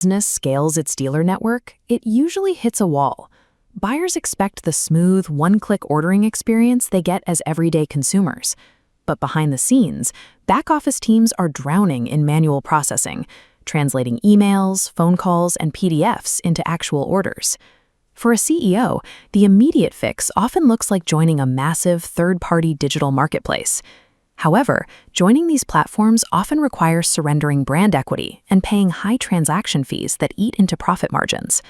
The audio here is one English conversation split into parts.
Business scales its dealer network, it usually hits a wall. Buyers expect the smooth, one-click ordering experience they get as everyday consumers. But behind the scenes, back-office teams are drowning in manual processing, translating emails, phone calls, and PDFs into actual orders. For a CEO, the immediate fix often looks like joining a massive third-party digital marketplace. However, joining these platforms often requires surrendering brand equity and paying high transaction fees that eat into profit margins.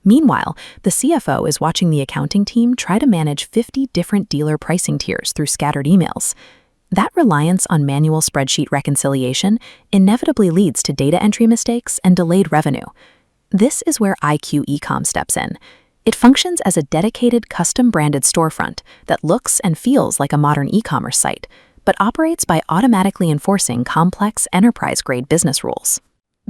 Meanwhile, the CFO is watching the accounting team try to manage 50 different dealer pricing tiers through scattered emails. That reliance on manual spreadsheet reconciliation inevitably leads to data entry mistakes and delayed revenue. This is where IQEcom steps in. It functions as a dedicated custom-branded storefront that looks and feels like a modern e-commerce site, but operates by automatically enforcing complex enterprise-grade business rules.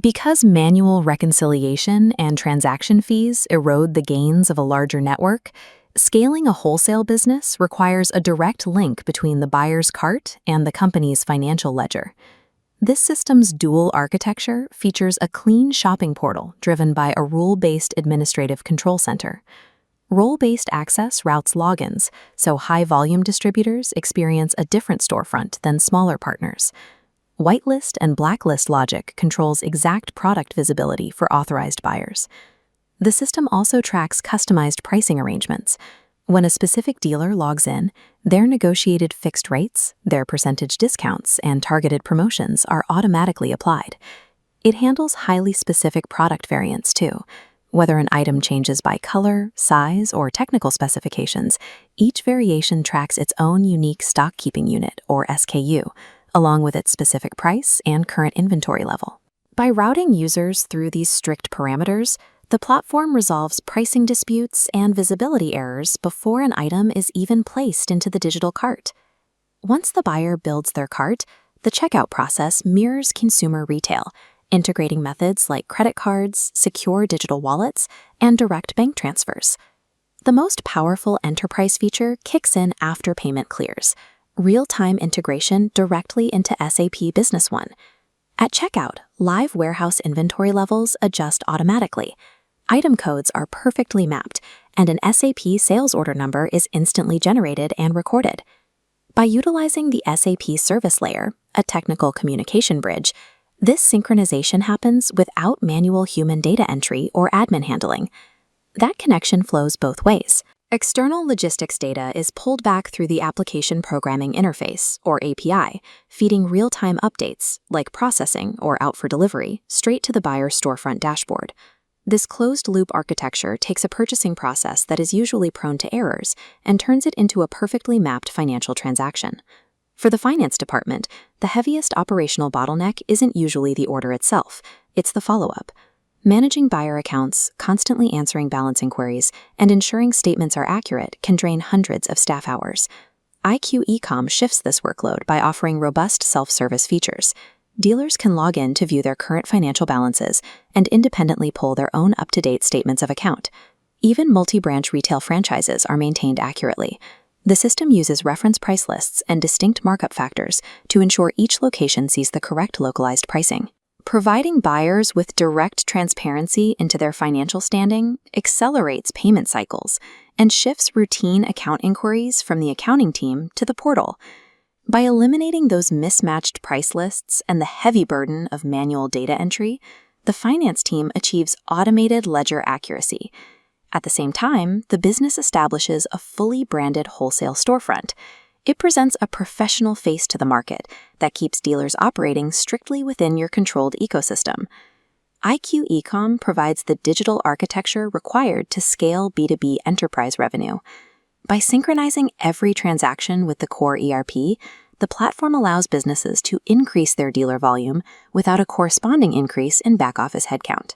Because manual reconciliation and transaction fees erode the gains of a larger network, scaling a wholesale business requires a direct link between the buyer's cart and the company's financial ledger. This system's dual architecture features a clean shopping portal driven by a rule-based administrative control center. Role-based access routes logins, so high-volume distributors experience a different storefront than smaller partners. Whitelist and blacklist logic controls exact product visibility for authorized buyers. The system also tracks customized pricing arrangements. When a specific dealer logs in, their negotiated fixed rates, their percentage discounts, and targeted promotions are automatically applied. It handles highly specific product variants too. Whether an item changes by color, size, or technical specifications, each variation tracks its own unique stock-keeping unit, or SKU, along with its specific price and current inventory level. By routing users through these strict parameters, the platform resolves pricing disputes and visibility errors before an item is even placed into the digital cart. Once the buyer builds their cart, the checkout process mirrors consumer retail, integrating methods like credit cards, secure digital wallets, and direct bank transfers. The most powerful enterprise feature kicks in after payment clears, real-time integration directly into SAP Business One. At checkout, live warehouse inventory levels adjust automatically. Item codes are perfectly mapped, and an SAP sales order number is instantly generated and recorded. By utilizing the SAP service layer, a technical communication bridge, this synchronization happens without manual human data entry or admin handling. That connection flows both ways. External logistics data is pulled back through the Application Programming Interface, or API, feeding real-time updates, like processing or out for delivery, straight to the buyer's storefront dashboard. This closed-loop architecture takes a purchasing process that is usually prone to errors and turns it into a perfectly mapped financial transaction. For the finance department, the heaviest operational bottleneck isn't usually the order itself, it's the follow-up. Managing buyer accounts, constantly answering balance inquiries, and ensuring statements are accurate can drain hundreds of staff hours. IQEcom shifts this workload by offering robust self-service features. Dealers can log in to view their current financial balances and independently pull their own up-to-date statements of account. Even multi-branch retail franchises are maintained accurately. The system uses reference price lists and distinct markup factors to ensure each location sees the correct localized pricing. Providing buyers with direct transparency into their financial standing accelerates payment cycles and shifts routine account inquiries from the accounting team to the portal. By eliminating those mismatched price lists and the heavy burden of manual data entry, the finance team achieves automated ledger accuracy. At the same time, the business establishes a fully branded wholesale storefront. It presents a professional face to the market that keeps dealers operating strictly within your controlled ecosystem. IQEcom provides the digital architecture required to scale B2B enterprise revenue. By synchronizing every transaction with the core ERP, the platform allows businesses to increase their dealer volume without a corresponding increase in back-office headcount.